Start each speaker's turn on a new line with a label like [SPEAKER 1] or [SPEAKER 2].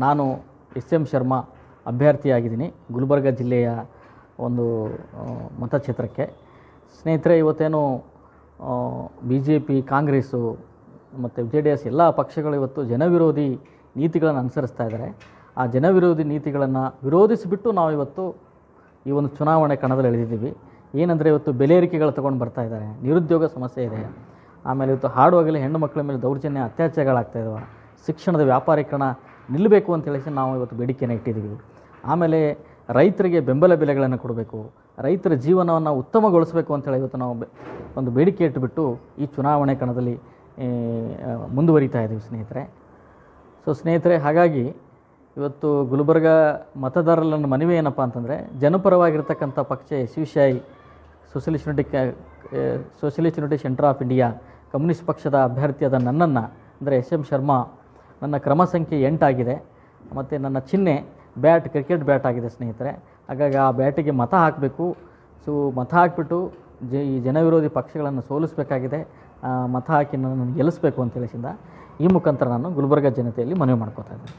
[SPEAKER 1] ನಾನು ಎಸ್ ಶರ್ಮಾ ಅಭ್ಯರ್ಥಿಯಾಗಿದ್ದೀನಿ ಗುಲ್ಬರ್ಗ ಜಿಲ್ಲೆಯ ಒಂದು ಮತಕ್ಷೇತ್ರಕ್ಕೆ. ಸ್ನೇಹಿತರೆ, ಇವತ್ತೇನು BJP, ಕಾಂಗ್ರೆಸ್ಸು ಮತ್ತು JDS ಎಲ್ಲ ಪಕ್ಷಗಳು ಇವತ್ತು ಜನವಿರೋಧಿ ನೀತಿಗಳನ್ನು ಅನುಸರಿಸ್ತಾ ಇದ್ದಾರೆ. ಆ ಜನವಿರೋಧಿ ನೀತಿಗಳನ್ನು ವಿರೋಧಿಸಿಬಿಟ್ಟು ನಾವು ಇವತ್ತು ಈ ಒಂದು ಚುನಾವಣೆ ಕಣದಲ್ಲಿ ಇಳಿದಿದ್ದೀವಿ. ಏನಂದರೆ ಇವತ್ತು ಬೆಲೆ ಏರಿಕೆಗಳು ತೊಗೊಂಡು ಬರ್ತಾ ಇದ್ದಾರೆ, ನಿರುದ್ಯೋಗ ಸಮಸ್ಯೆ ಇದೆ, ಆಮೇಲೆ ಇವತ್ತು ಹಾಡುವಾಗಲೇ ಹೆಣ್ಣು ಮಕ್ಕಳ ಮೇಲೆ ದೌರ್ಜನ್ಯ ಅತ್ಯಾಚಾರಗಳಾಗ್ತಾಯಿದ್ದಾವೆ, ಶಿಕ್ಷಣದ ವ್ಯಾಪಾರೀಕರಣ ನಿಲ್ಲಬೇಕು ಅಂತೇಳಿ ನಾವು ಇವತ್ತು ಬೇಡಿಕೆಯನ್ನು ಇಟ್ಟಿದ್ದೀವಿ. ಆಮೇಲೆ ರೈತರಿಗೆ ಬೆಂಬಲ ಬೆಲೆಗಳನ್ನು ಕೊಡಬೇಕು, ರೈತರ ಜೀವನವನ್ನು ಉತ್ತಮಗೊಳಿಸಬೇಕು ಅಂತೇಳಿ ಇವತ್ತು ನಾವು ಒಂದು ಬೇಡಿಕೆ ಇಟ್ಟುಬಿಟ್ಟು ಈ ಚುನಾವಣೆ ಕಣದಲ್ಲಿ ಮುಂದುವರಿತಾ ಇದ್ದೀವಿ ಸ್ನೇಹಿತರೆ. ಸ್ನೇಹಿತರೆ, ಹಾಗಾಗಿ ಇವತ್ತು ಗುಲ್ಬರ್ಗ ಮತದಾರರನ್ನ ಮನವಿ ಏನಪ್ಪ ಅಂತಂದರೆ, ಜನಪರವಾಗಿರ್ತಕ್ಕಂಥ ಪಕ್ಷ SUCI socialist unity centre of India communist ಪಕ್ಷದ ಅಭ್ಯರ್ಥಿಯಾದ ನನ್ನನ್ನು ಅಂದರೆ SM ಶರ್ಮಾ, ನನ್ನ ಕ್ರಮ ಸಂಖ್ಯೆ 8 ಆಗಿದೆ ಮತ್ತು ನನ್ನ ಚಿಹ್ನೆ ಬ್ಯಾಟ್, ಕ್ರಿಕೆಟ್ ಬ್ಯಾಟ್ ಆಗಿದೆ ಸ್ನೇಹಿತರೆ. ಹಾಗಾಗಿ ಆ ಬ್ಯಾಟಿಗೆ ಮತ ಹಾಕಬೇಕು. ಮತ ಹಾಕಿಬಿಟ್ಟು ಈ ಜನವಿರೋಧಿ ಪಕ್ಷಗಳನ್ನು ಸೋಲಿಸಬೇಕಾಗಿದೆ. ಮತ ಹಾಕಿ ನನ್ನನ್ನು ಗೆಲ್ಲಿಸಬೇಕು ಅಂತೇಳಿಸಿಂದ ಈ ಮುಖಾಂತರ ನಾನು ಗುಲ್ಬರ್ಗ ಜನತೆಯಲ್ಲಿ ಮನವಿ ಮಾಡ್ಕೋತಾ ಇದ್ದೀನಿ.